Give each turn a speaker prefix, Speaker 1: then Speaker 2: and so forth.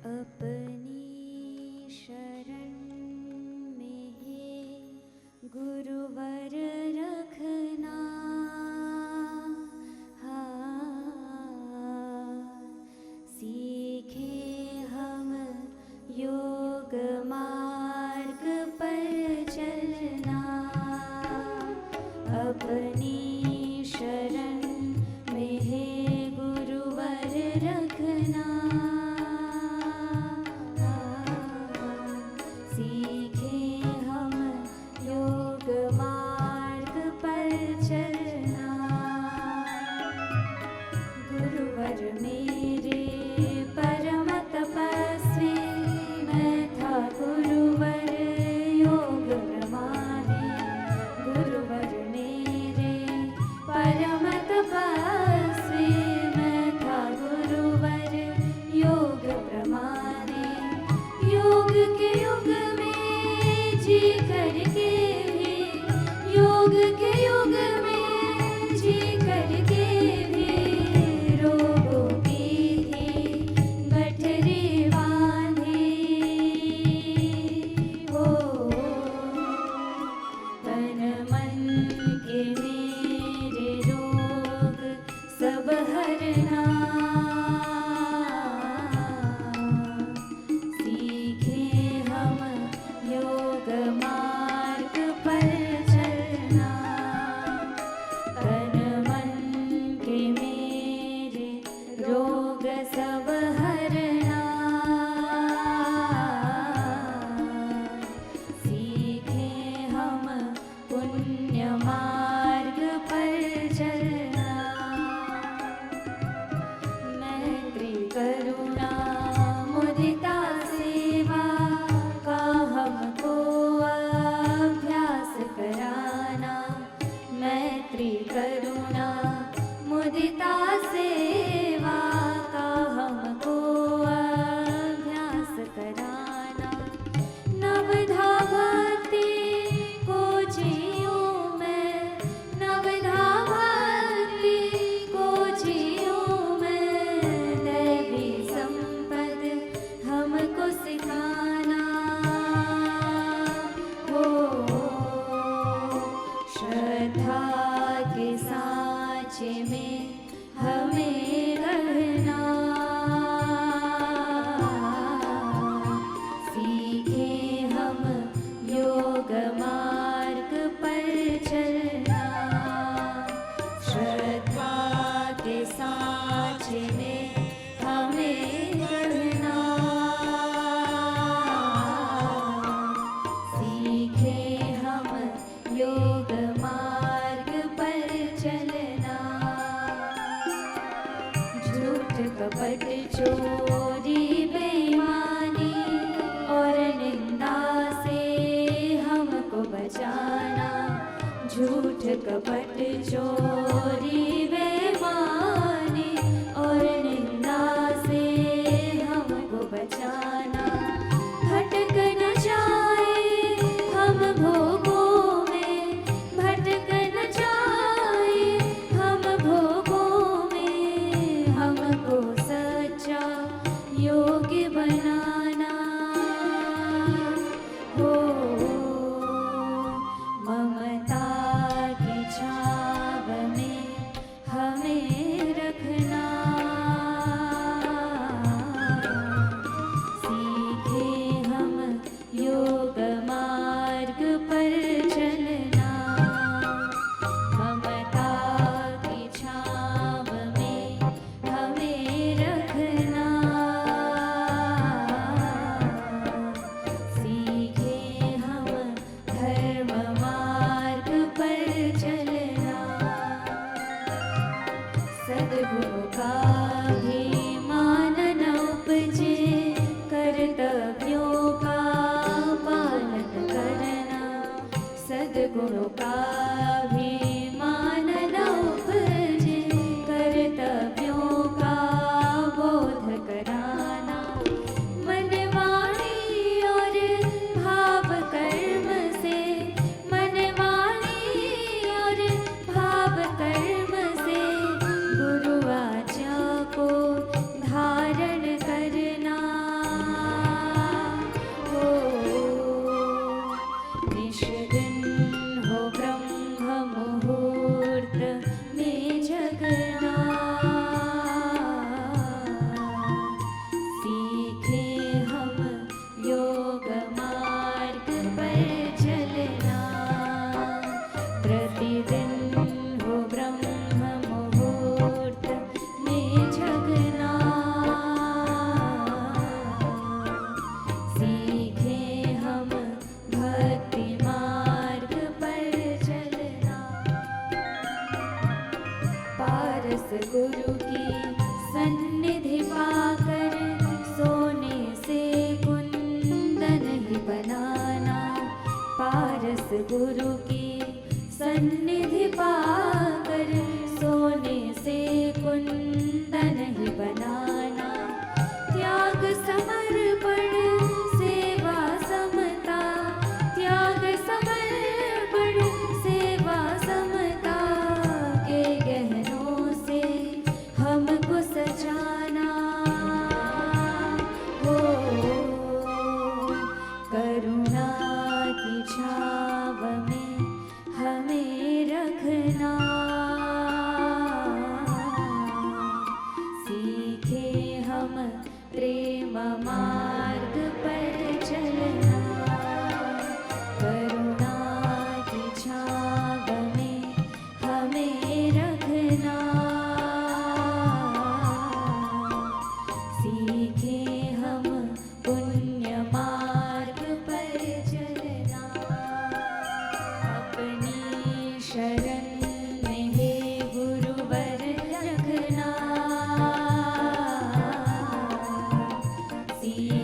Speaker 1: अपनी शरण में है गुरुवर रखना, सीखे हम योग मार्ग पर चलना। अपनी शरण में है गुरुवर रखना, सीखे हम योग मार्ग पर चलना। गुरुवर मेरे परम तपस्वी, मैं था गुरुवर योग प्रमाणी। गुरुवर मेरे परम तपस्वी, मैं था गुरुवर योग प्रमाणी। योग के युग में जी करके भी, योग के युग में जी करके भी रोगों की थी गठरी बांधी। हो तन मन के मेरे रोग सब हरना, सीखे हम योग मार्ग पर चलना। तन मन के मेरे रोग सब हरना, सीखे हम पुण्य मार्ग पर चलना। मैत्री करुणा मुदिता सेवा का हमको अभ्यास कराना। मैत्री करुणा मुदिता सेवा का हमको अभ्यास कराना। नवधा भक्ति को जियूं मैं, नवधा भक्ति को जियूं मैं। दैवी संपद हमको सिखाना। हो श्रद्धा के सांचे में हमें रहना, सीखे हम योग मार्ग पर चलना। श्रद्धा के सांचे में हमें रहना, सीखे हम योग मार्ग पर चलना। झूठ कपट चोरी बेईमानी और निंदा से हमको बचाना। झूठ कपट चोरी बेईमानी और निंदा से हमको बचाना। भटक न जाए हम भोगों में, भटक न जाए हम भोगों में। हमको सच्चा योगी बनाना। हो ममता की छाव में हमें रखना, सीखे हम योग मार्ग पर चलना। ममता की छाव में हमें रखना, गुरु की सन्निधि पाकर सोने से कुंदन ही बनाना। त्याग समर्पण सेवा समता, त्याग समर्पण सेवा समता के गहनों से हमको सजाना हो। करुणा की छाव में हमें रखना, सीखे हम प्रेम मार्ग पर चलना। करुणा की छाव में हमें रखना, सीखे हम पुण्य मार्ग पर चलना। अपनी शरण में हे गुरुवर रखना, सीखे